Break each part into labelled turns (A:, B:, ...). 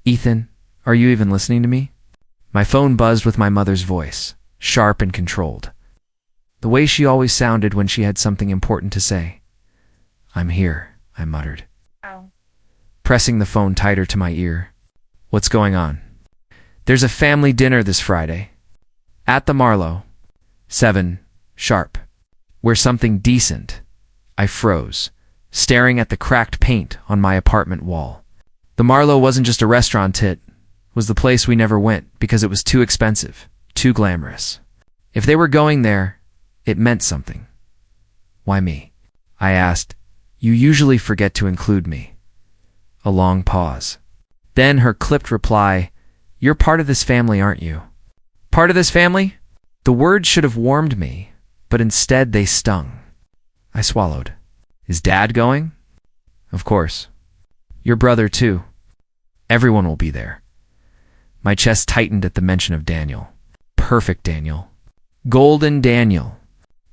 A: Ethan, are you even listening to me? My phone buzzed with my mother's voice, sharp and controlled. The way she always sounded when she had something important to say. I'm here, I muttered, pressing the phone tighter to my ear. What's going on? There's a family dinner this Friday. At the Marlowe. 7 sharp. We're something decent. I froze, staring at the cracked paint on my apartment wall. The Marlowe wasn't just a restaurant, it was the place we never went because it was too expensive, too glamorous. If they were going there, it meant something. Why me? I asked. You usually forget to include me. A long pause. Then her clipped reply, You're part of this family, aren't you? Part of this family? The words should have warmed me, but instead they stung. I swallowed. Is Dad going? Of course. Your brother, too. Everyone will be there. My chest tightened at the mention of Daniel. Perfect Daniel. Golden Daniel.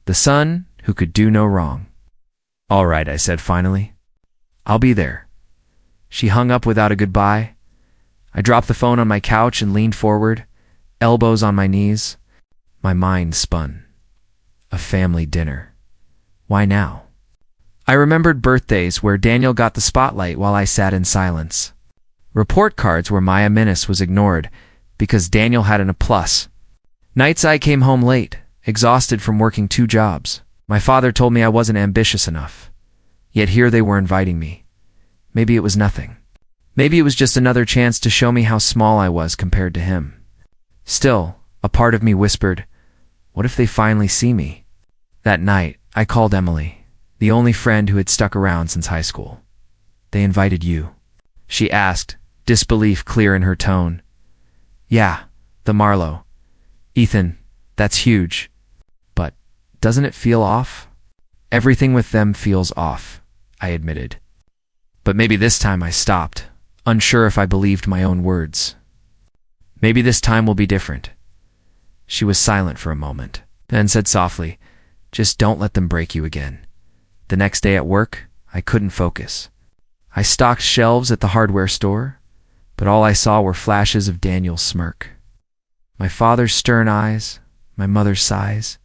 A: The son who could do no wrong. All right, I said finally. I'll be there. She hung up without a goodbye. I dropped the phone on my couch and leaned forward, elbows on my knees. My mind spun. A family dinner. Why now? I remembered birthdays where Daniel got the spotlight while I sat in silence. Report cards where Maya Minnis was ignored because Daniel had an A+. Nights I came home late, exhausted from working 2 jobs. My father told me I wasn't ambitious enough. Yet here they were inviting me. Maybe it was nothing. Maybe it was just another chance to show me how small I was compared to him. Still, a part of me whispered, what if they finally see me? That night, I called Emily, the only friend who had stuck around since high school. They invited you. She asked, disbelief clear in her tone. Yeah, the Marlowe. Ethan, that's huge. But doesn't it feel off? Everything with them feels off, I admitted. But maybe this time I stopped, unsure if I believed my own words. Maybe this time will be different. She was silent for a moment, then said softly, just don't let them break you again. The next day at work, I couldn't focus. I stocked shelves at the hardware store, but all I saw were flashes of Daniel's smirk. My father's stern eyes, my mother's sighs.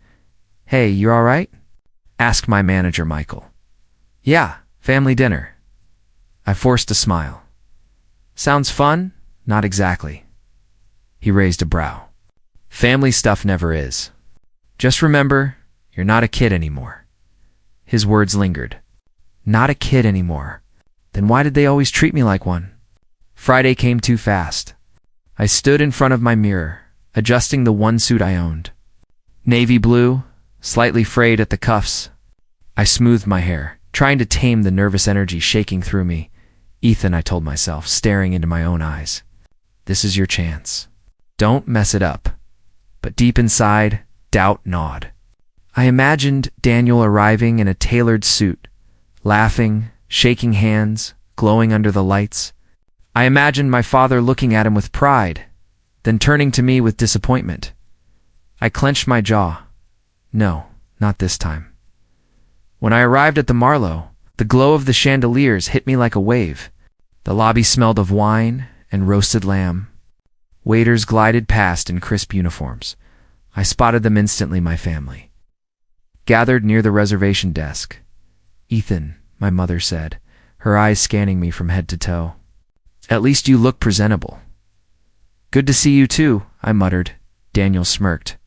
A: Hey, you all right? Asked my manager, Michael. Yeah, family dinner. I forced a smile. Sounds fun? Not exactly. He raised a brow. Family stuff never is. Just remember, you're not a kid anymore. His words lingered. Not a kid anymore. Then why did they always treat me like one? Friday came too fast. I stood in front of my mirror, adjusting the one suit I owned. Navy blue, slightly frayed at the cuffs. I smoothed my hair, trying to tame the nervous energy shaking through me. Ethan, I told myself, staring into my own eyes. This is your chance. Don't mess it up. But deep inside, doubt gnawed. I imagined Daniel arriving in a tailored suit, laughing, shaking hands, glowing under the lights. I imagined my father looking at him with pride, then turning to me with disappointment. I clenched my jaw. No, not this time. When I arrived at the Marlowe, the glow of the chandeliers hit me like a wave. The lobby smelled of wine and roasted lamb. Waiters glided past in crisp uniforms. I spotted them instantly, my family. Gathered near the reservation desk. Ethan, my mother said, her eyes scanning me from head to toe. At least you look presentable. Good to see you too, I muttered. Daniel smirked.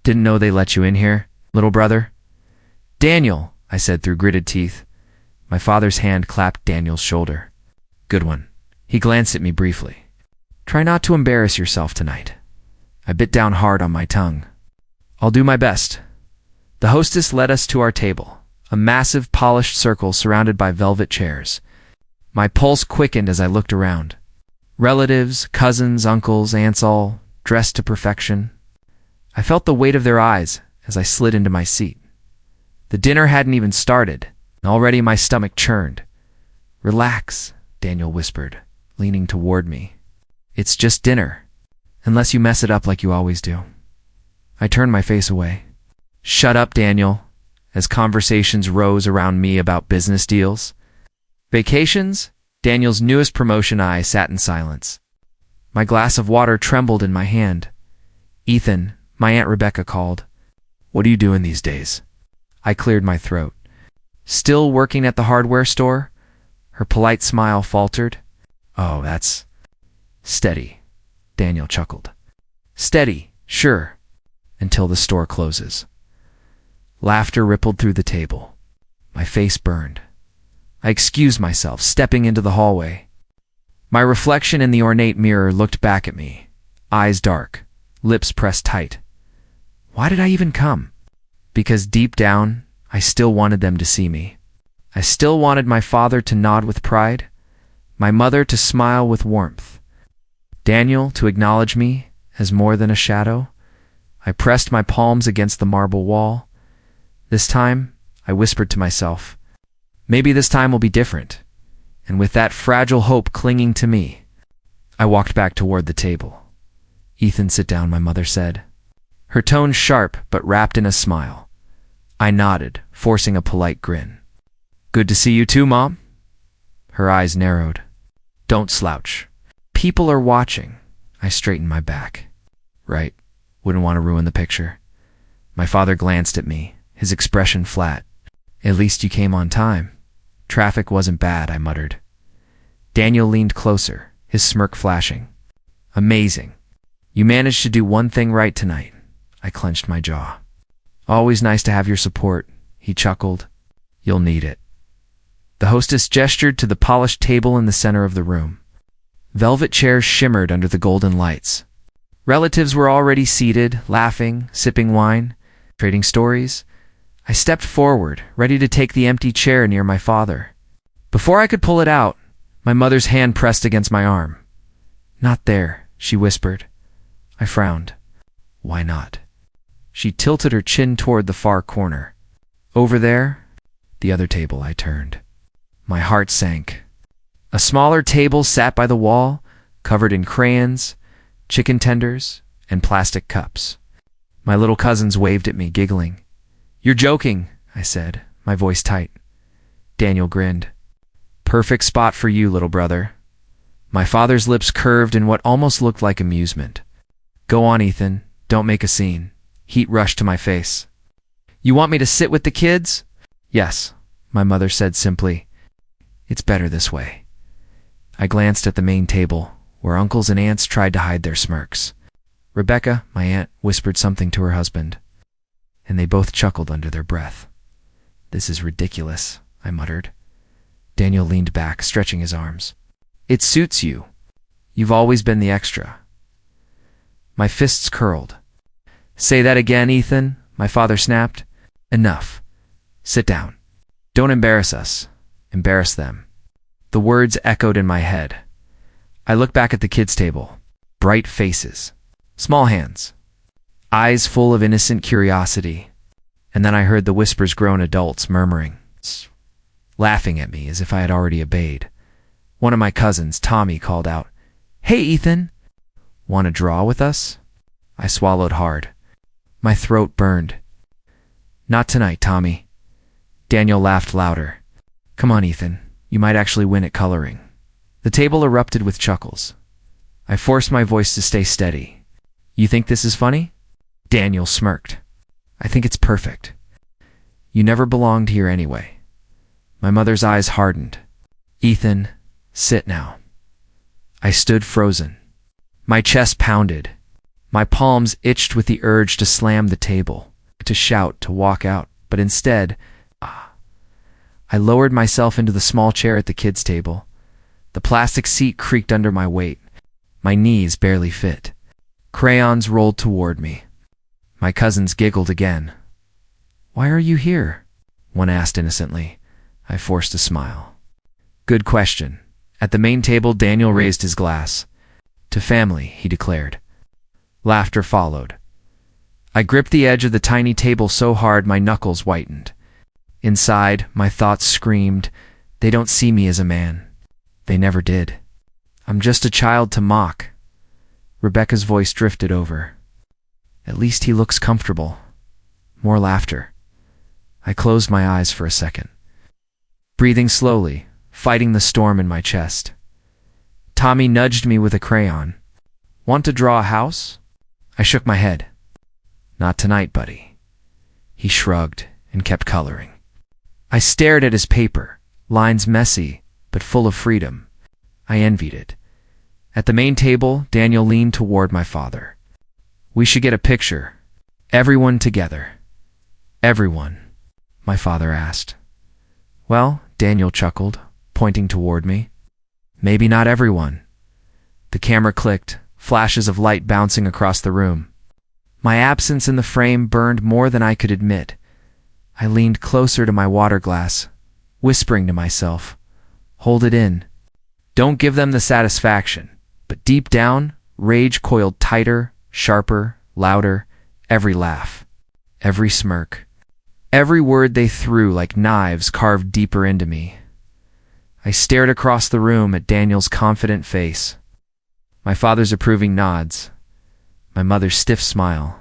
A: Didn't know they let you in here, little brother? Daniel, I said through gritted teeth. My father's hand clapped Daniel's shoulder. Good one. He glanced at me briefly. Try not to embarrass yourself tonight. I bit down hard on my tongue. I'll do my best. The hostess led us to our table, a massive polished circle surrounded by velvet chairs. My pulse quickened as I looked around. Relatives, cousins, uncles, aunts all, dressed to perfection. I felt the weight of their eyes as I slid into my seat. The dinner hadn't even started, and already my stomach churned. Relax, Daniel whispered, leaning toward me. It's just dinner, unless you mess it up like you always do. I turned my face away. Shut up, Daniel, as conversations rose around me about business deals. Vacations? Daniel's newest promotion. I sat in silence. My glass of water trembled in my hand. "Ethan," my Aunt Rebecca called. "What are you doing these days?" I cleared my throat. "Still working at the hardware store?" Her polite smile faltered. "Oh, that's steady," Daniel chuckled. "Steady, sure, until the store closes." Laughter rippled through the table. My face burned. I excused myself, stepping into the hallway. My reflection in the ornate mirror looked back at me, eyes dark, lips pressed tight. Why did I even come? Because deep down, I still wanted them to see me. I still wanted my father to nod with pride, my mother to smile with warmth, Daniel to acknowledge me as more than a shadow. I pressed my palms against the marble wall. This time, I whispered to myself, maybe this time will be different. And with that fragile hope clinging to me, I walked back toward the table. "Ethan, sit down," my mother said, her tone sharp but wrapped in a smile. I nodded, forcing a polite grin. "Good to see you too, Mom." Her eyes narrowed. "Don't slouch. People are watching." I straightened my back. "Right. Wouldn't want to ruin the picture." My father glanced at me, his expression flat. "At least you came on time." "Traffic wasn't bad," I muttered. Daniel leaned closer, his smirk flashing. "Amazing. You managed to do one thing right tonight." I clenched my jaw. "Always nice to have your support," he chuckled. "You'll need it." The hostess gestured to the polished table in the center of the room. Velvet chairs shimmered under the golden lights. Relatives were already seated, laughing, sipping wine, trading stories. I stepped forward, ready to take the empty chair near my father. Before I could pull it out, my mother's hand pressed against my arm. "Not there," she whispered. I frowned. "Why not?" She tilted her chin toward the far corner. "Over there?" "The other table," I turned. My heart sank. A smaller table sat by the wall, covered in crayons, chicken tenders, and plastic cups. My little cousins waved at me, giggling. "You're joking," I said, my voice tight. Daniel grinned. "Perfect spot for you, little brother." My father's lips curved in what almost looked like amusement. "Go on, Ethan. Don't make a scene." Heat rushed to my face. "You want me to sit with the kids?" "Yes," my mother said simply. "It's better this way." I glanced at the main table, where uncles and aunts tried to hide their smirks. Rebecca, my aunt, whispered something to her husband, and they both chuckled under their breath. "This is ridiculous," I muttered. Daniel leaned back, stretching his arms. "It suits you. You've always been the extra." My fists curled. "Say that again, Ethan," my father snapped. "Enough. Sit down. Don't embarrass us. Embarrass them." The words echoed in my head. I looked back at the kids' table. Bright faces. Small hands. Eyes full of innocent curiosity. And then I heard the whispers grown adults murmuring, laughing at me as if I had already obeyed. One of my cousins, Tommy, called out, "Hey, Ethan! Want to draw with us?" I swallowed hard. My throat burned. "Not tonight, Tommy." Daniel laughed louder. "Come on, Ethan. You might actually win at coloring." The table erupted with chuckles. I forced my voice to stay steady. "You think this is funny?" Daniel smirked. "I think it's perfect. You never belonged here anyway." My mother's eyes hardened. "Ethan, sit now." I stood frozen. My chest pounded. My palms itched with the urge to slam the table, to shout, to walk out, but instead, I lowered myself into the small chair at the kids' table. The plastic seat creaked under my weight. My knees barely fit. Crayons rolled toward me. My cousins giggled again. "Why are you here?" one asked innocently. I forced a smile. "Good question." At the main table, Daniel raised his glass. "To family," he declared. Laughter followed. I gripped the edge of the tiny table so hard my knuckles whitened. Inside, my thoughts screamed, "They don't see me as a man. They never did. I'm just a child to mock." Rebecca's voice drifted over. "At least he looks comfortable." More laughter. I closed my eyes for a second, breathing slowly, fighting the storm in my chest. Tommy nudged me with a crayon. Want to draw a house? I shook my head. Not tonight, buddy. He shrugged and kept coloring. I stared at his paper, lines messy, but full of freedom. I envied it. At the main table, Daniel leaned toward my father. We should get a picture. Everyone together. Everyone, my father asked. Well, Daniel chuckled, pointing toward me. Maybe not everyone. The camera clicked, flashes of light bouncing across the room. My absence in the frame burned more than I could admit. I leaned closer to my water glass, whispering to myself, hold it in. Don't give them the satisfaction. But deep down, rage coiled tighter, sharper, louder, every laugh, every smirk, every word they threw like knives carved deeper into me. I stared across the room at Daniel's confident face, my father's approving nods, my mother's stiff smile,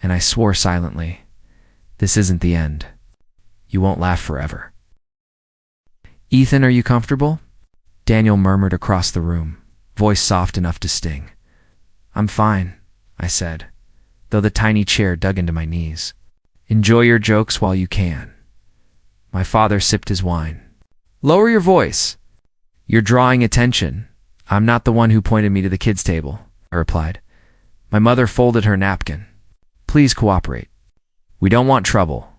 A: and I swore silently, this isn't the end. You won't laugh forever. Ethan, are you comfortable? Daniel murmured across the room, voice soft enough to sting. I'm fine, I said, though the tiny chair dug into my knees. Enjoy your jokes while you can. My father sipped his wine. Lower your voice. You're drawing attention. I'm not the one who pointed me to the kids' table, I replied. My mother folded her napkin. Please cooperate. We don't want trouble.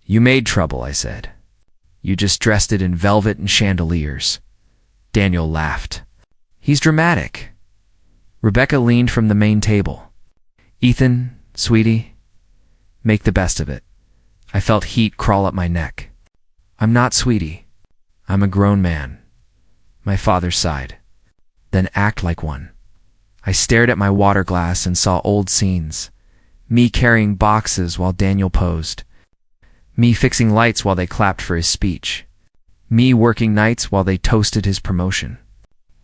A: You made trouble, I said. You just dressed it in velvet and chandeliers. Daniel laughed. He's dramatic. Rebecca leaned from the main table. Ethan, sweetie, make the best of it. I felt heat crawl up my neck. I'm not sweetie. I'm a grown man. My father sighed. Then act like one. I stared at my water glass and saw old scenes. Me carrying boxes while Daniel posed. Me fixing lights while they clapped for his speech. Me working nights while they toasted his promotion.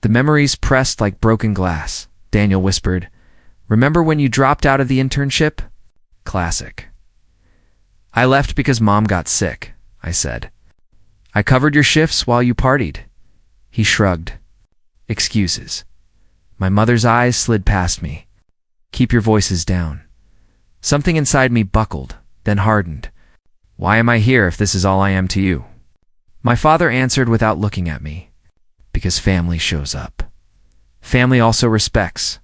A: The memories pressed like broken glass. Daniel whispered, Remember when you dropped out of the internship? Classic. I left because Mom got sick, I said. I covered your shifts while you partied. He shrugged. Excuses. My mother's eyes slid past me. Keep your voices down. Something inside me buckled, then hardened. Why am I here if this is all I am to you? My father answered without looking at me. Because family shows up. Family also respects,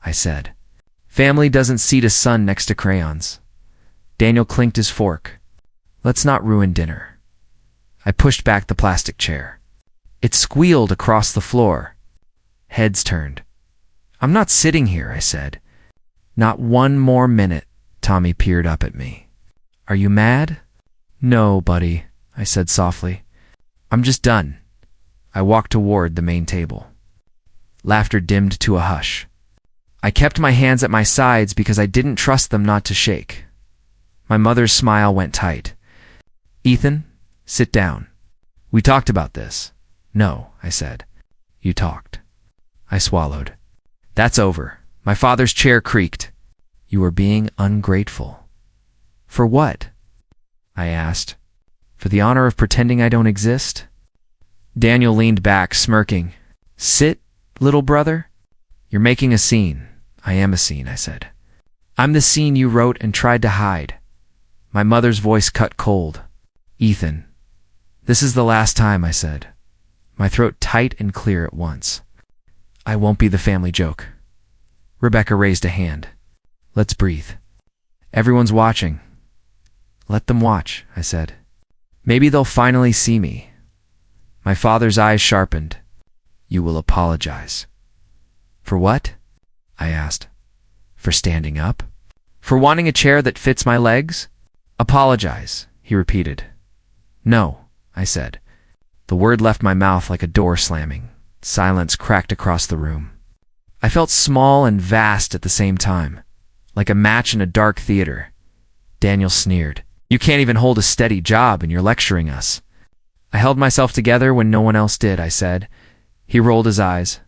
A: I said. Family doesn't seat a son next to crayons. Daniel clinked his fork. Let's not ruin dinner. I pushed back the plastic chair. It squealed across the floor. Heads turned. I'm not sitting here, I said. Not one more minute, Tommy peered up at me. Are you mad? No, buddy, I said softly. I'm just done. I walked toward the main table. Laughter dimmed to a hush. I kept my hands at my sides because I didn't trust them not to shake. My mother's smile went tight. Ethan, sit down. We talked about this. No, I said. You talked. I swallowed. That's over. My father's chair creaked. You are being ungrateful. For what? I asked. For the honor of pretending I don't exist? Daniel leaned back, smirking. Sit, little brother. You're making a scene. I am a scene, I said. I'm the scene you wrote and tried to hide. My mother's voice cut cold. Ethan. This is the last time, I said. My throat tight and clear at once. I won't be the family joke. Rebecca raised a hand. Let's breathe. Everyone's watching. Let them watch, I said. Maybe they'll finally see me. My father's eyes sharpened. You will apologize. For what? I asked. For standing up? For wanting a chair that fits my legs? Apologize, he repeated. No, I said. The word left my mouth like a door slamming. Silence cracked across the room. I felt small and vast at the same time, like a match in a dark theater. Daniel sneered. You can't even hold a steady job and you're lecturing us. I held myself together when no one else did, I said. He rolled his eyes.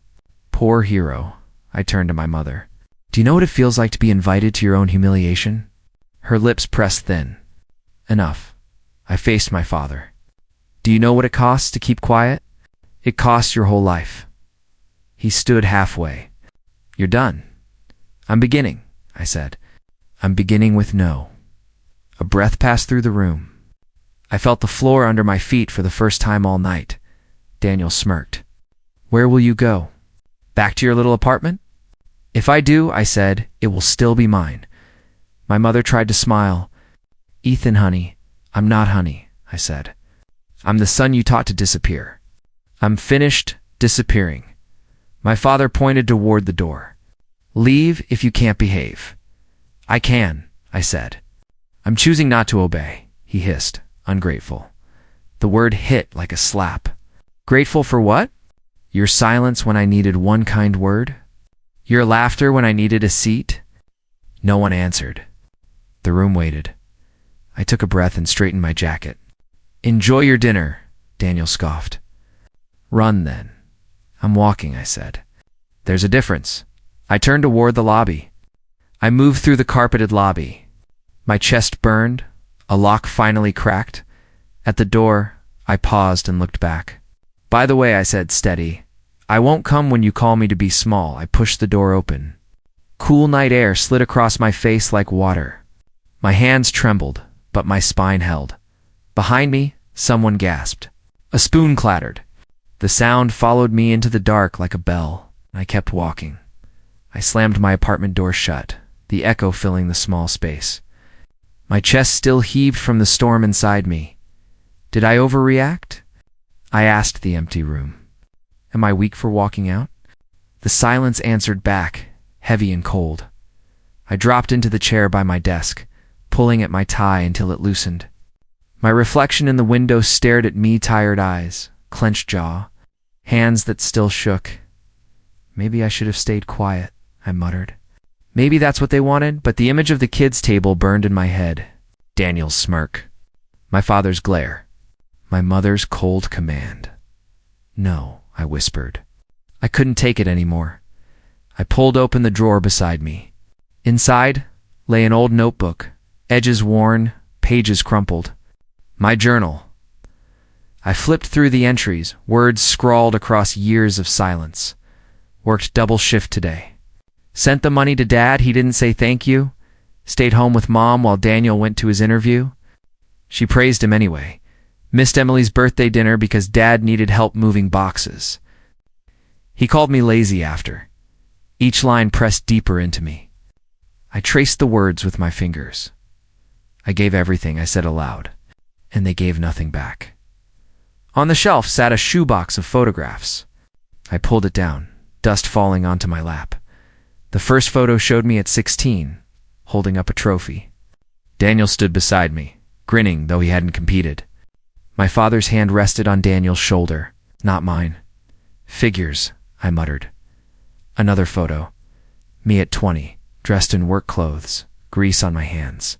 A: Poor hero. I turned to my mother. Do you know what it feels like to be invited to your own humiliation? Her lips pressed thin. Enough. I faced my father. Do you know what it costs to keep quiet? It costs your whole life. He stood halfway. You're done. I'm beginning, I said. I'm beginning with no. A breath passed through the room. I felt the floor under my feet for the first time all night. Daniel smirked. Where will you go? Back to your little apartment? If I do, I said, it will still be mine. My mother tried to smile. Ethan, honey, I'm not honey, I said. I'm the son you taught to disappear. I'm finished disappearing. My father pointed toward the door. Leave if you can't behave. I can, I said. I'm choosing not to obey, he hissed, ungrateful. The word hit like a slap. Grateful for what? Your silence when I needed one kind word? Your laughter when I needed a seat? No one answered. The room waited. I took a breath and straightened my jacket. Enjoy your dinner, Daniel scoffed. Run then. I'm walking, I said. There's a difference. I turned toward the lobby. I moved through the carpeted lobby. My chest burned. A lock finally cracked. At the door, I paused and looked back. By the way, I said, steady. I won't come when you call me to be small. I pushed the door open. Cool night air slid across my face like water. My hands trembled, but my spine held. Behind me, someone gasped. A spoon clattered. The sound followed me into the dark like a bell. I kept walking. I slammed my apartment door shut, the echo filling the small space. My chest still heaved from the storm inside me. Did I overreact? I asked the empty room. Am I weak for walking out? The silence answered back, heavy and cold. I dropped into the chair by my desk, pulling at my tie until it loosened. My reflection in the window stared at me, tired eyes, clenched jaw, hands that still shook. Maybe I should have stayed quiet, I muttered. Maybe that's what they wanted, but the image of the kids' table burned in my head. Daniel's smirk. My father's glare. My mother's cold command. No, I whispered. I couldn't take it anymore. I pulled open the drawer beside me. Inside lay an old notebook, edges worn, pages crumpled. My journal. I flipped through the entries, words scrawled across years of silence. Worked double shift today. Sent the money to Dad, he didn't say thank you. Stayed home with Mom while Daniel went to his interview. She praised him anyway. Missed Emily's birthday dinner because Dad needed help moving boxes. He called me lazy after. Each line pressed deeper into me. I traced the words with my fingers. I gave everything, I said aloud, and they gave nothing back. On the shelf sat a shoebox of photographs. I pulled it down, dust falling onto my lap. The first photo showed me at 16, holding up a trophy. Daniel stood beside me, grinning though he hadn't competed. My father's hand rested on Daniel's shoulder, not mine. Figures, I muttered. Another photo. Me at 20, dressed in work clothes, grease on my hands,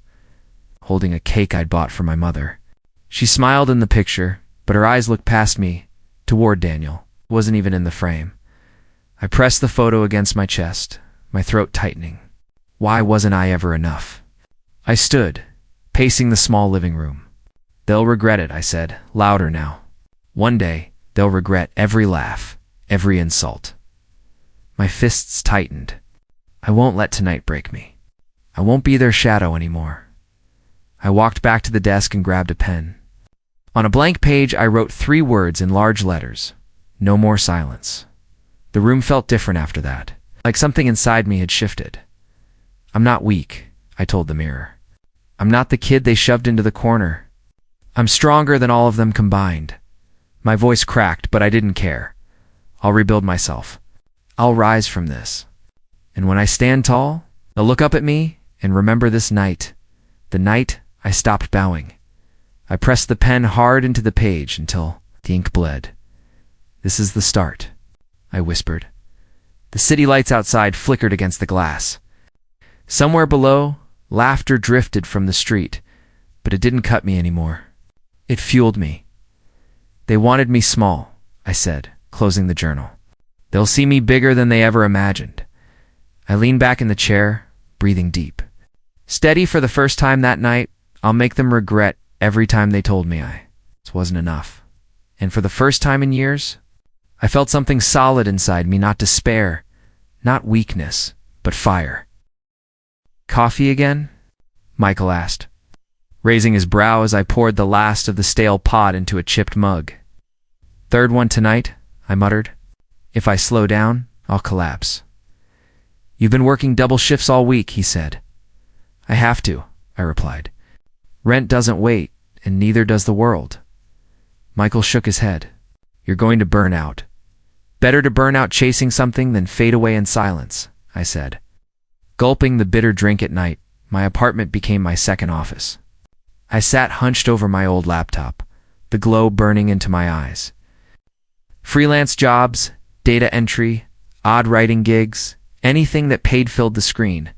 A: holding a cake I'd bought for my mother. She smiled in the picture, but her eyes looked past me, toward Daniel. Wasn't even in the frame. I pressed the photo against my chest, my throat tightening. Why wasn't I ever enough? I stood, pacing the small living room. They'll regret it, I said, louder now. One day, they'll regret every laugh, every insult. My fists tightened. I won't let tonight break me. I won't be their shadow anymore. I walked back to the desk and grabbed a pen. On a blank page, I wrote 3 words in large letters. No more silence. The room felt different after that, like something inside me had shifted. I'm not weak, I told the mirror. I'm not the kid they shoved into the corner. I'm stronger than all of them combined. My voice cracked, but I didn't care. I'll rebuild myself. I'll rise from this. And when I stand tall, they'll look up at me and remember this night, the night I stopped bowing. I pressed the pen hard into the page until the ink bled. This is the start, I whispered. The city lights outside flickered against the glass. Somewhere below, laughter drifted from the street, but it didn't cut me anymore. It fueled me. They wanted me small, I said, closing the journal. They'll see me bigger than they ever imagined. I leaned back in the chair, breathing deep. Steady for the first time that night, I'll make them regret every time they told me I wasn't enough. And for the first time in years, I felt something solid inside me, not despair, Not weakness, but fire. Coffee again? Michael asked, raising his brow as I poured the last of the stale pod into a chipped mug. Third one tonight, I muttered. If I slow down, I'll collapse. You've been working double shifts all week, he said. I have to, I replied. Rent doesn't wait, and neither does the world. Michael shook his head. You're going to burn out. Better to burn out chasing something than fade away in silence, I said. Gulping the bitter drink at night, my apartment became my second office. I sat hunched over my old laptop, the glow burning into my eyes. Freelance jobs, data entry, odd writing gigs, anything that paid filled the screen.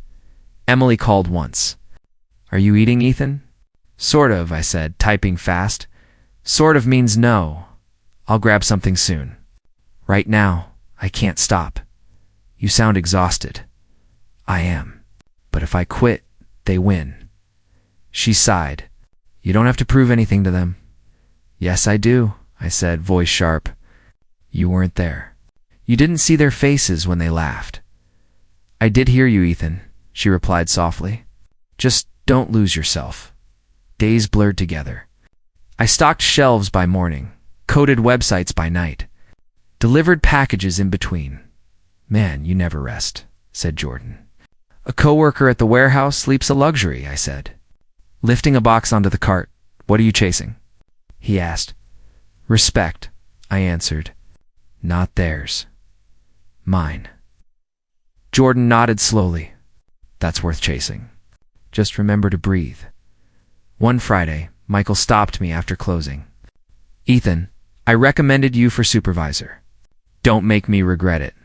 A: Emily called once. Are you eating, Ethan? Sort of, I said, typing fast. Sort of means no. I'll grab something soon. Right now, I can't stop. You sound exhausted. I am. But if I quit, they win. She sighed. You don't have to prove anything to them. Yes, I do, I said, voice sharp. You weren't there. You didn't see their faces when they laughed. I did hear you, Ethan, she replied softly. Just don't lose yourself. Days blurred together. I stocked shelves by morning, coded websites by night, delivered packages in between. Man, you never rest, said Jordan. A coworker at the warehouse sleeps a luxury, I said. Lifting a box onto the cart. What are you chasing? He asked. Respect, I answered. Not theirs. Mine. Jordan nodded slowly. That's worth chasing. Just remember to breathe. One Friday, Michael stopped me after closing. Ethan, I recommended you for supervisor. Don't make me regret it.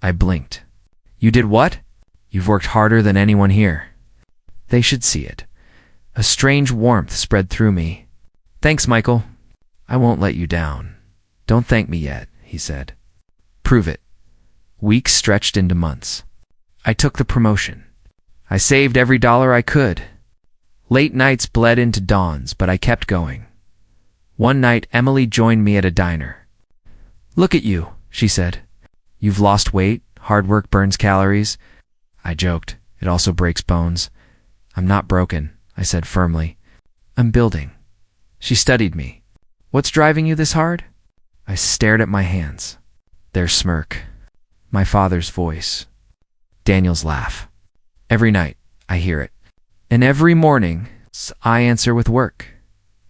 A: I blinked. You did what? You've worked harder than anyone here. They should see it. A strange warmth spread through me. Thanks, Michael. I won't let you down. Don't thank me yet, he said. Prove it. Weeks stretched into months. I took the promotion. I saved every dollar I could. Late nights bled into dawns, but I kept going. One night, Emily joined me at a diner. Look at you, she said. You've lost weight, hard work burns calories. I joked, it also breaks bones. I'm not broken, I said firmly. I'm building. She studied me. What's driving you this hard? I stared at my hands. Their smirk. My father's voice. Daniel's laugh. Every night, I hear it. And every morning, I answer with work.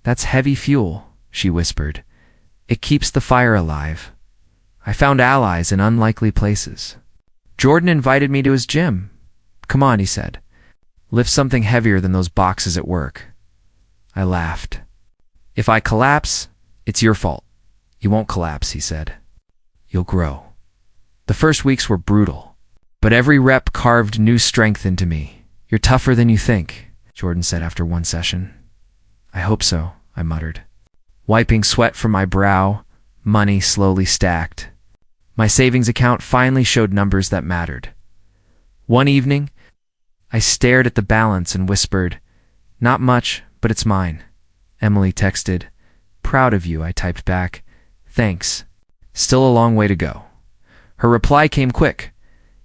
A: That's heavy fuel, she whispered. It keeps the fire alive. I found allies in unlikely places. Jordan invited me to his gym. Come on, he said. Lift something heavier than those boxes at work. I laughed. If I collapse, it's your fault. You won't collapse, he said. You'll grow. The first weeks were brutal, but every rep carved new strength into me. You're tougher than you think, Jordan said after one session. I hope so, I muttered. Wiping sweat from my brow, money slowly stacked. My savings account finally showed numbers that mattered. One evening, I stared at the balance and whispered, Not much, but it's mine. Emily texted. Proud of you, I typed back. Thanks. Still a long way to go. Her reply came quick.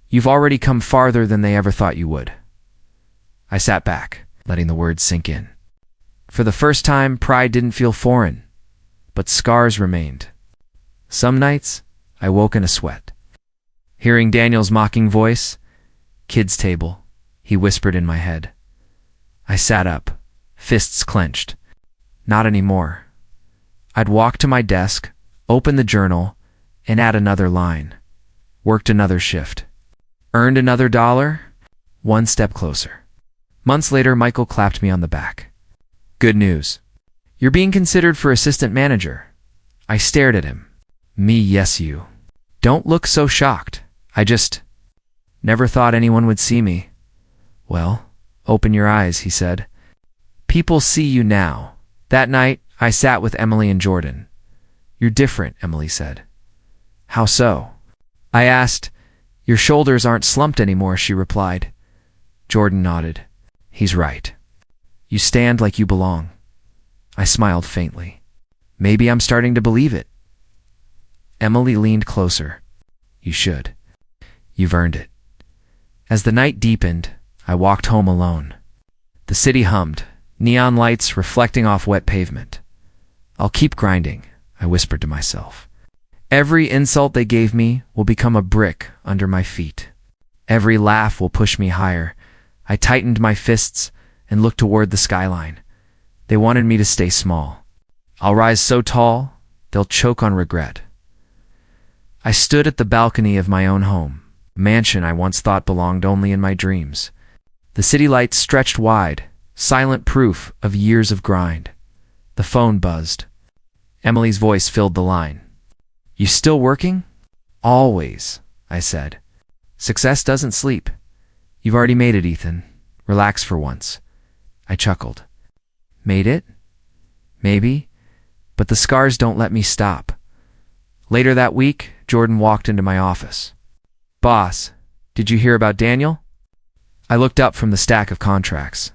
A: You've already come farther than they ever thought you would. I sat back, letting the words sink in. For the first time, pride didn't feel foreign, but scars remained. Some nights, I woke in a sweat. Hearing Daniel's mocking voice, kids' table, he whispered in my head. I sat up, fists clenched. Not anymore. I'd walk to my desk, open the journal, and add another line. Worked another shift. Earned another $1, one step closer. Months later, Michael clapped me on the back. Good news. You're being considered for assistant manager. I stared at him. Me, yes, you. Don't look so shocked. I just never thought anyone would see me. Well, open your eyes, he said. People see you now. That night, I sat with Emily and Jordan. You're different, Emily said. How so? I asked. Your shoulders aren't slumped anymore, she replied. Jordan nodded. He's right. You stand like you belong. I smiled faintly. Maybe I'm starting to believe it. Emily leaned closer. You should. You've earned it. As the night deepened, I walked home alone. The city hummed, neon lights reflecting off wet pavement. I'll keep grinding, I whispered to myself. Every insult they gave me will become a brick under my feet. Every laugh will push me higher. I tightened my fists and looked toward the skyline. They wanted me to stay small. I'll rise so tall, they'll choke on regret. I stood at the balcony of my own home, a mansion I once thought belonged only in my dreams. The city lights stretched wide, silent proof of years of grind. The phone buzzed. Emily's voice filled the line. You still working? Always, I said. Success doesn't sleep. You've already made it, Ethan. Relax for once. I chuckled. Made it? Maybe. But the scars don't let me stop. Later that week, Jordan walked into my office. Boss, did you hear about Daniel? I looked up from the stack of contracts.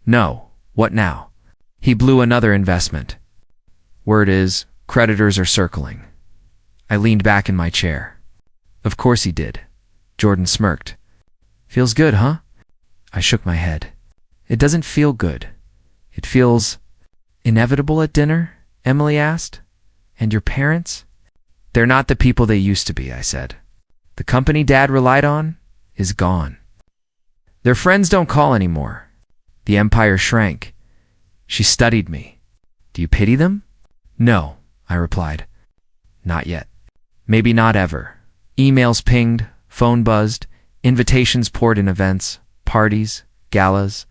A: No, what now? He blew another investment. Word is, creditors are circling. I leaned back in my chair. Of course he did. Jordan smirked. Feels good, huh? I shook my head. It doesn't feel good. It feels inevitable at dinner, Emily asked. And your parents? They're not the people they used to be, I said. The company Dad relied on is gone. Their friends don't call anymore. The empire shrank. She studied me. Do you pity them? No, I replied. Not yet. Maybe not ever. Emails pinged, phone buzzed, invitations poured in events, parties, galas.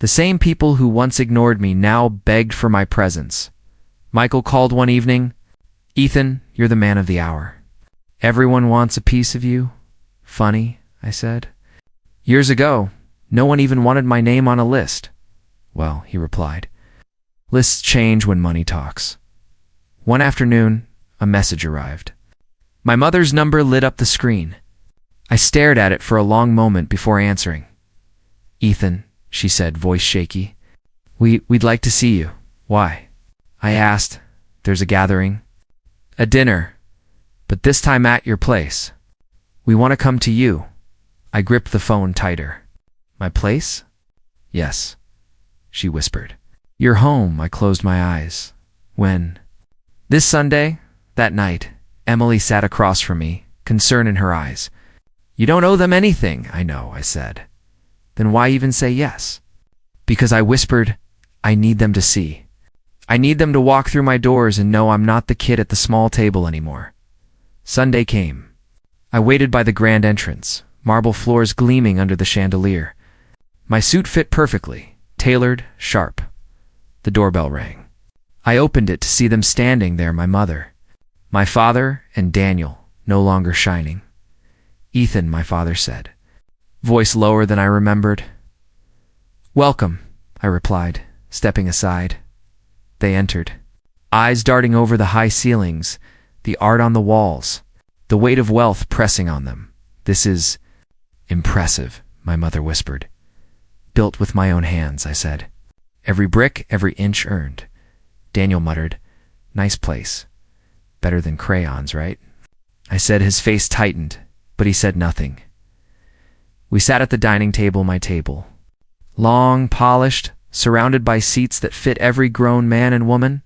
A: The same people who once ignored me now begged for my presence. Michael called one evening. Ethan, you're the man of the hour. Everyone wants a piece of you. Funny, I said. Years ago, no one even wanted my name on a list. Well, he replied, lists change when money talks. One afternoon, a message arrived. My mother's number lit up the screen. I stared at it for a long moment before answering. Ethan, she said, voice shaky. We'd like to see you. Why? I asked. There's a gathering. A dinner. But this time at your place. We want to come to you. I gripped the phone tighter. My place? Yes, she whispered. You're home, I closed my eyes. When? This Sunday, that night, Emily sat across from me, concern in her eyes. You don't owe them anything, I know, I said. Then why even say yes? Because I whispered, I need them to see. I need them to walk through my doors and know I'm not the kid at the small table anymore. Sunday came. I waited by the grand entrance, marble floors gleaming under the chandelier. My suit fit perfectly, tailored, sharp. The doorbell rang. I opened it to see them standing there, my mother, my father, and Daniel, no longer shining. Ethan, my father said, voice lower than I remembered. Welcome, I replied, stepping aside. They entered, eyes darting over the high ceilings, the art on the walls, the weight of wealth pressing on them. This is impressive, my mother whispered. Built with my own hands, I said. Every brick, every inch earned. Daniel muttered, nice place. Better than crayons, right? I said. His face tightened, but he said nothing. We sat at the dining table, my table. Long, polished, surrounded by seats that fit every grown man and woman.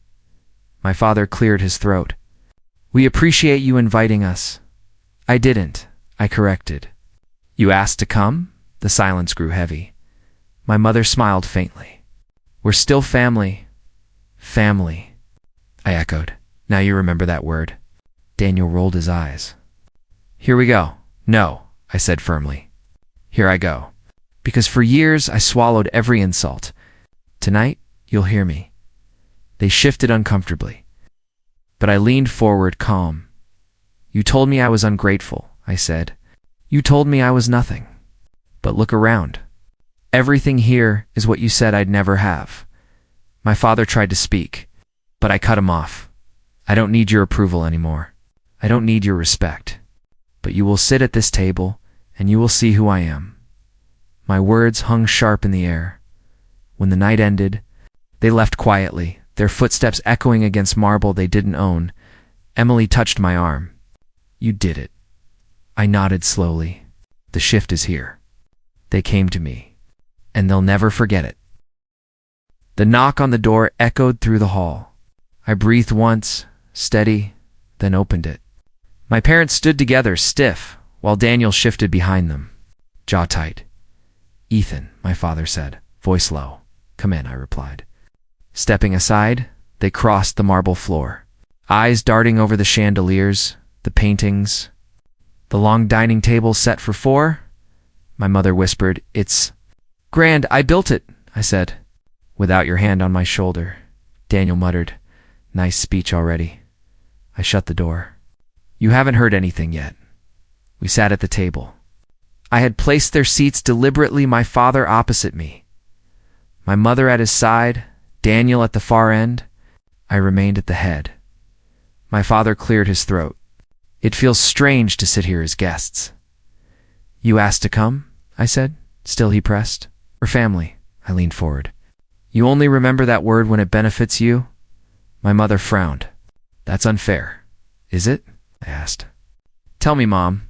A: My father cleared his throat. We appreciate you inviting us. I didn't, I corrected. You asked to come? The silence grew heavy. My mother smiled faintly. We're still family. Family, I echoed. Now you remember that word. Daniel rolled his eyes. Here we go. No, I said firmly. Here I go. Because for years I swallowed every insult. Tonight, you'll hear me. They shifted uncomfortably. But I leaned forward, calm. You told me I was ungrateful, I said. You told me I was nothing. But look around. Everything here is what you said I'd never have. My father tried to speak, but I cut him off. I don't need your approval anymore. I don't need your respect. But you will sit at this table, and you will see who I am. My words hung sharp in the air. When the night ended, they left quietly, their footsteps echoing against marble they didn't own. Emily touched my arm. You did it. I nodded slowly. The shift is here. They came to me, and they'll never forget it. The knock on the door echoed through the hall. I breathed once, steady, then opened it. My parents stood together, stiff, while Daniel shifted behind them, jaw tight. "Ethan," my father said, voice low. "Come in," I replied. Stepping aside, they crossed the marble floor, eyes darting over the chandeliers, the paintings, the long dining table set for four. My mother whispered, "It's grand. I built it," I said. "Without your hand on my shoulder," Daniel muttered. "Nice speech already." I shut the door. "You haven't heard anything yet." We sat at the table. I had placed their seats deliberately, my father opposite me, my mother at his side, Daniel at the far end. I remained at the head. My father cleared his throat. "It feels strange to sit here as guests." "You asked to come?" I said. Still he pressed. "Or family?" I leaned forward. "You only remember that word when it benefits you?" My mother frowned. "That's unfair." "Is it?" I asked. "Tell me, Mom,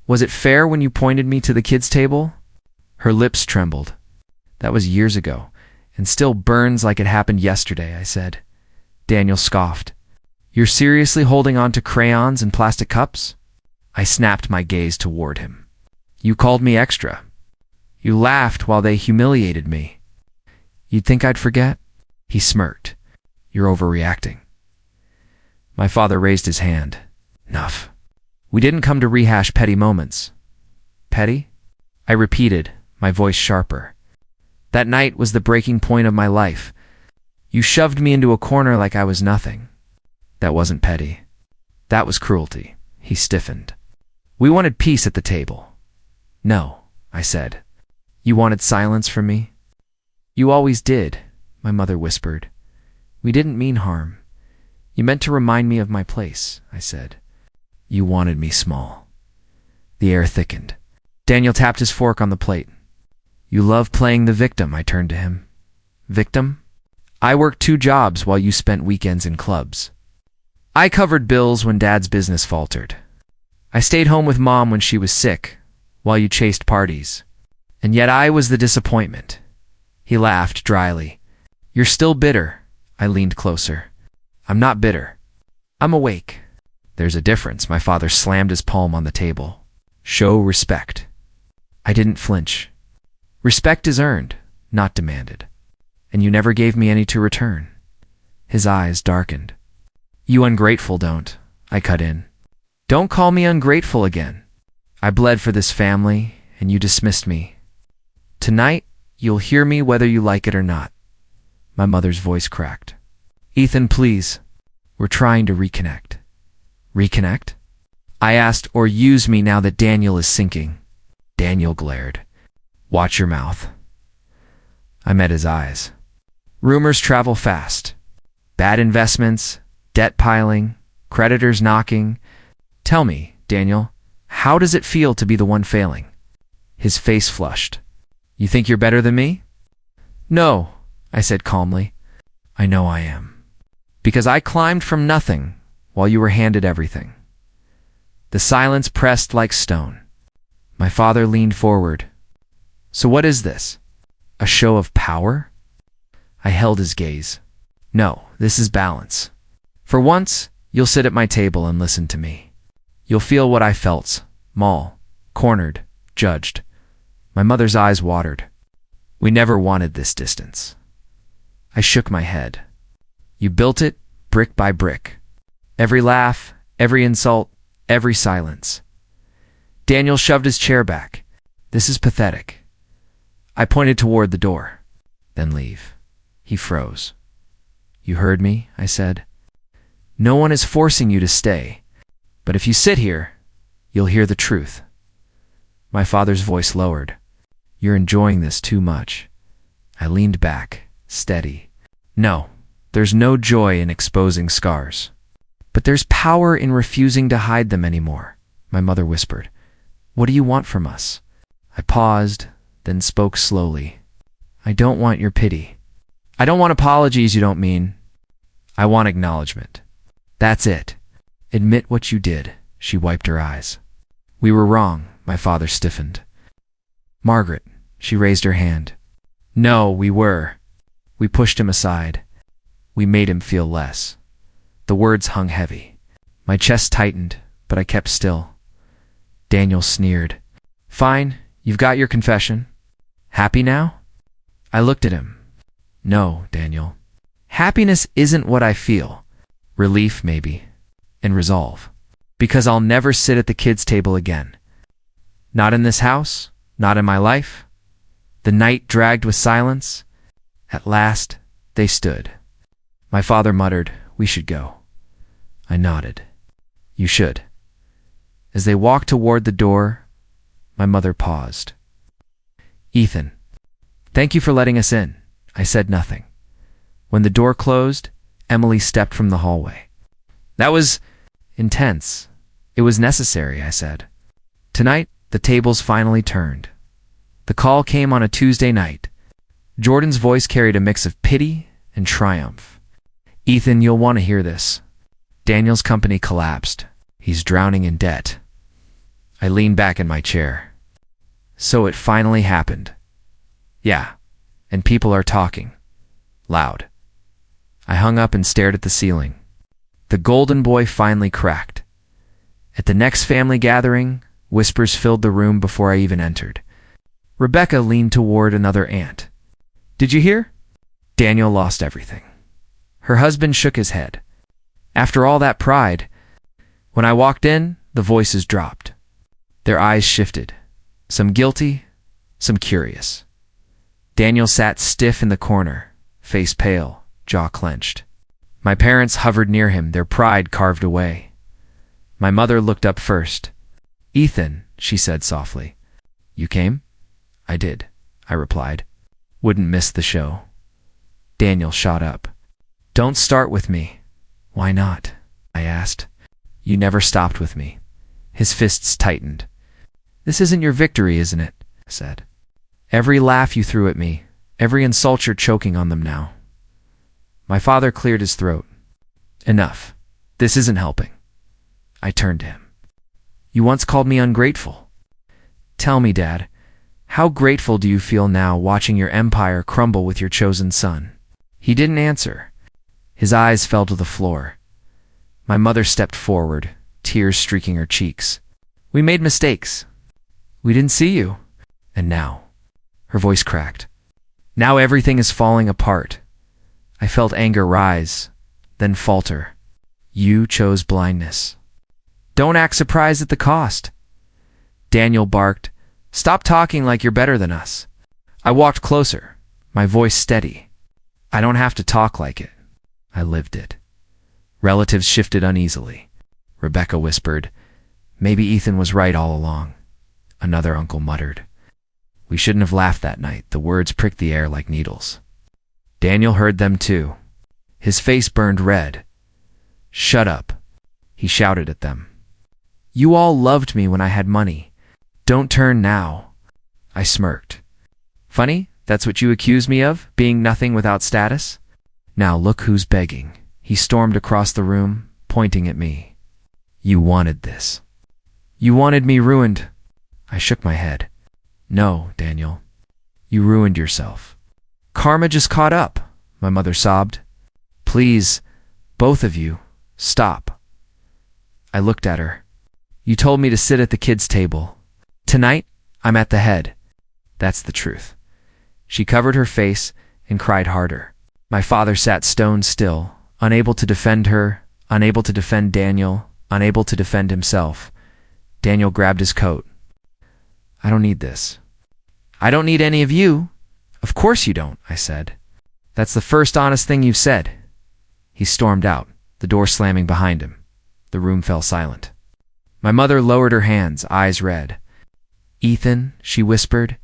A: was it fair when you pointed me to the kids' table?" Her lips trembled. "That was years ago, and still burns like it happened yesterday," I said. Daniel scoffed. "You're seriously holding on to crayons and plastic cups?" I snapped my gaze toward him. "You called me extra. You laughed while they humiliated me. You'd think I'd forget?" He smirked. "You're overreacting." My father raised his hand. "Enough. We didn't come to rehash petty moments." "Petty?" I repeated, my voice sharper. "That night was the breaking point of my life. You shoved me into a corner like I was nothing." "That wasn't petty. That was cruelty." He stiffened. "We wanted peace at the table." "No," I said. "You wanted silence from me?" "You always did," my mother whispered. "We didn't mean harm. You meant to remind me of my place," I said. "You wanted me small." The air thickened. Daniel tapped his fork on the plate. "You love playing the victim," I turned to him. "Victim? I worked 2 jobs while you spent weekends in clubs. I covered bills when Dad's business faltered. I stayed home with Mom when she was sick, while you chased parties. And yet I was the disappointment." He laughed dryly. "You're still bitter." I leaned closer. "I'm not bitter. I'm awake." "There's a difference." My father slammed his palm on the table. "Show respect." I didn't flinch. "Respect is earned, not demanded. And you never gave me any to return." His eyes darkened. "You ungrateful don't," I cut in. "Don't call me ungrateful again. I bled for this family, and you dismissed me. Tonight, you'll hear me whether you like it or not." My mother's voice cracked. "Ethan, please. We're trying to reconnect." "Reconnect?" I asked. "Or use me now that Daniel is sinking?" Daniel glared. "Watch your mouth." I met his eyes. "Rumors travel fast. Bad investments, debt piling, creditors knocking. Tell me, Daniel, how does it feel to be the one failing?" His face flushed. "You think you're better than me?" "No," I said calmly. "I know I am. Because I climbed from nothing while you were handed everything." The silence pressed like stone. My father leaned forward. "So what is this? A show of power?" I held his gaze. "No, this is balance. For once, you'll sit at my table and listen to me. You'll feel what I felt, small, cornered, judged." My mother's eyes watered. "We never wanted this distance." I shook my head. "You built it brick by brick. Every laugh, every insult, every silence." Daniel shoved his chair back. "This is pathetic." I pointed toward the door. "Then leave." He froze. "You heard me," I said. "No one is forcing you to stay. But if you sit here, you'll hear the truth." My father's voice lowered. "You're enjoying this too much." I leaned back, steady. "No, there's no joy in exposing scars. But there's power in refusing to hide them anymore," my mother whispered. "What do you want from us?" I paused, then spoke slowly. "I don't want your pity. I don't want apologies you don't mean. I want acknowledgement. That's it. Admit what you did." She wiped her eyes. We were wrong, my father stiffened. Margaret, she raised her hand. No, we were. We pushed him aside. We made him feel less. The words hung heavy. My chest tightened, but I kept still. Daniel sneered. Fine, you've got your confession. Happy now? I looked at him. No, Daniel. Happiness isn't what I feel. Relief, maybe. And resolve. Because I'll never sit at the kids' table again. Not in this house, not in my life. The night dragged with silence. At last, they stood. My father muttered, we should go. I nodded. You should. As they walked toward the door, my mother paused. Ethan, thank you for letting us in. I said nothing. When the door closed, Emily stepped from the hallway. That was intense. It was necessary, I said. Tonight, the tables finally turned. The call came on a Tuesday night. Jordan's voice carried a mix of pity and triumph. Ethan, you'll want to hear this. Daniel's company collapsed. He's drowning in debt. I leaned back in my chair. So it finally happened. Yeah, and people are talking. Loud. I hung up and stared at the ceiling. The golden boy finally cracked. At the next family gathering, whispers filled the room before I even entered. Rebecca leaned toward another aunt. Did you hear? Daniel lost everything. Her husband shook his head. After all that pride, when I walked in, the voices dropped. Their eyes shifted. Some guilty, some curious. Daniel sat stiff in the corner, face pale, jaw clenched. My parents hovered near him, their pride carved away. My mother looked up first. Ethan, she said softly. You came? I did, I replied. Wouldn't miss the show. Daniel shot up. Don't start with me. Why not? I asked. You never stopped with me. His fists tightened. This isn't your victory, isn't it? I said. Every laugh you threw at me, every insult you're choking on them now. My father cleared his throat. Enough. This isn't helping. I turned to him. You once called me ungrateful. Tell me, Dad, how grateful do you feel now watching your empire crumble with your chosen son? He didn't answer. His eyes fell to the floor. My mother stepped forward, tears streaking her cheeks. We made mistakes. We didn't see you. And now, her voice cracked. Now everything is falling apart. I felt anger rise, then falter. You chose blindness. Don't act surprised at the cost. Daniel barked, Stop talking like you're better than us. I walked closer, my voice steady. I don't have to talk like it. I lived it. Relatives shifted uneasily. Rebecca whispered, Maybe Ethan was right all along. Another uncle muttered. We shouldn't have laughed that night. The words pricked the air like needles. Daniel heard them too. His face burned red. Shut up, he shouted at them. You all loved me when I had money. Don't turn now. I smirked. Funny, that's what you accuse me of, being nothing without status? Now look who's begging. He stormed across the room, pointing at me. You wanted this. You wanted me ruined. I shook my head. No, Daniel. You ruined yourself. Karma just caught up, my mother sobbed. Please, both of you, stop. I looked at her. You told me to sit at the kids' table. Tonight, I'm at the head. That's the truth. She covered her face and cried harder. My father sat stone still, unable to defend her, unable to defend Daniel, unable to defend himself. Daniel grabbed his coat. I don't need this. I don't need any of you. Of course you don't, I said. That's the first honest thing you've said. He stormed out, the door slamming behind him. The room fell silent. My mother lowered her hands, eyes red. Ethan, she whispered,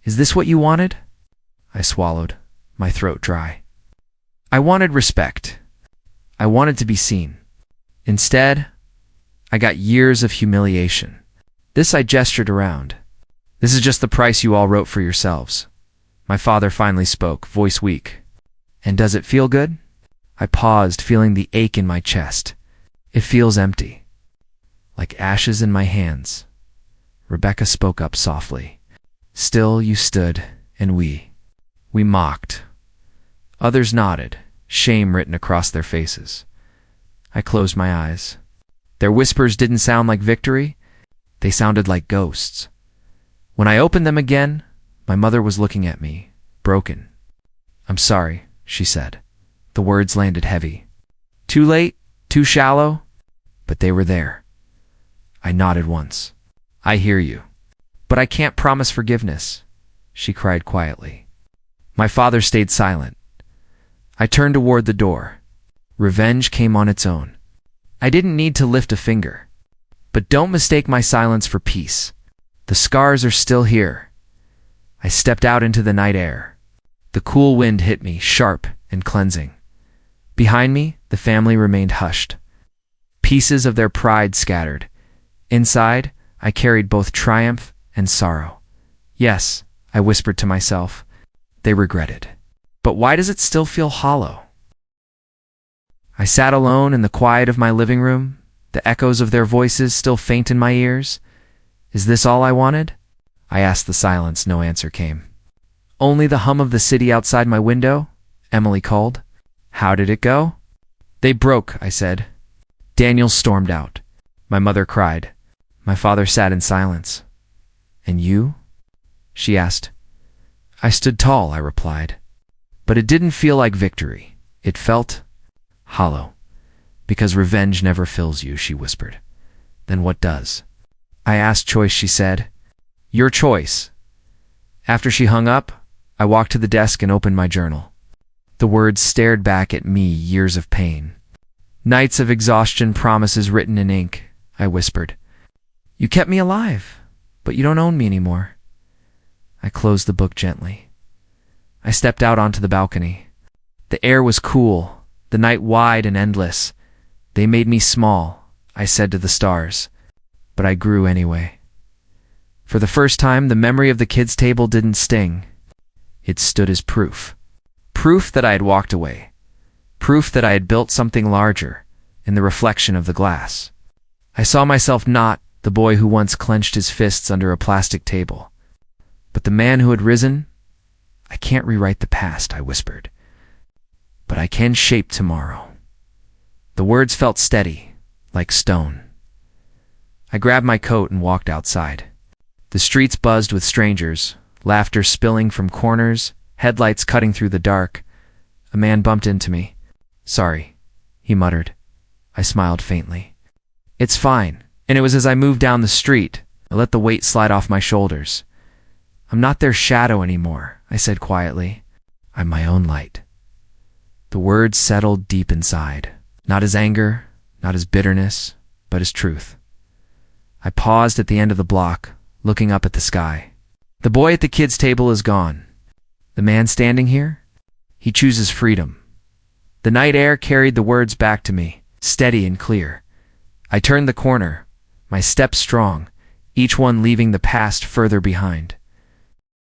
A: is this what you wanted? I swallowed, my throat dry. I wanted respect. I wanted to be seen. Instead, I got years of humiliation. This I gestured around. This is just the price you all wrote for yourselves. My father finally spoke, voice weak. And does it feel good? I paused, feeling the ache in my chest. It feels empty. Like ashes in my hands. Rebecca spoke up softly. Still you stood, and we mocked. Others nodded, shame written across their faces. I closed my eyes. Their whispers didn't sound like victory. They sounded like ghosts. When I opened them again, my mother was looking at me, broken. "I'm sorry," she said. The words landed heavy. Too late? Too shallow? But they were there. I nodded once. "I hear you. But I can't promise forgiveness," she cried quietly. My father stayed silent. I turned toward the door. Revenge came on its own. I didn't need to lift a finger. But don't mistake my silence for peace. The scars are still here. I stepped out into the night air. The cool wind hit me, sharp and cleansing. Behind me, the family remained hushed. Pieces of their pride scattered. Inside, I carried both triumph and sorrow. Yes, I whispered to myself. They regretted. But why does it still feel hollow? I sat alone in the quiet of my living room, the echoes of their voices still faint in my ears. Is this all I wanted? I asked the silence. No answer came. Only the hum of the city outside my window, Emily called. How did it go? They broke, I said. Daniel stormed out. My mother cried. My father sat in silence. And you? She asked. I stood tall, I replied. But it didn't feel like victory. It felt hollow. Because revenge never fills you, she whispered. Then what does? I asked. Choice, she said. Your choice. After she hung up, I walked to the desk and opened my journal. The words stared back at me, years of pain. Nights of exhaustion, promises written in ink, I whispered. You kept me alive, but you don't own me anymore. I closed the book gently. I stepped out onto the balcony. The air was cool, the night wide and endless. They made me small, I said to the stars, but I grew anyway. For the first time, the memory of the kids' table didn't sting. It stood as proof. Proof that I had walked away. Proof that I had built something larger in the reflection of the glass. I saw myself not the boy who once clenched his fists under a plastic table, but the man who had risen. I can't rewrite the past, I whispered, but I can shape tomorrow. The words felt steady, like stone. I grabbed my coat and walked outside. The streets buzzed with strangers, laughter spilling from corners, headlights cutting through the dark. A man bumped into me. Sorry, he muttered. I smiled faintly. It's fine. And it was as I moved down the street, I let the weight slide off my shoulders. I'm not their shadow anymore, I said quietly. I'm my own light. The words settled deep inside, not as anger, not as bitterness, but as truth. I paused at the end of the block, looking up at the sky. The boy at the kids' table is gone. The man standing here? He chooses freedom. The night air carried the words back to me, steady and clear. I turned the corner, my steps strong, each one leaving the past further behind.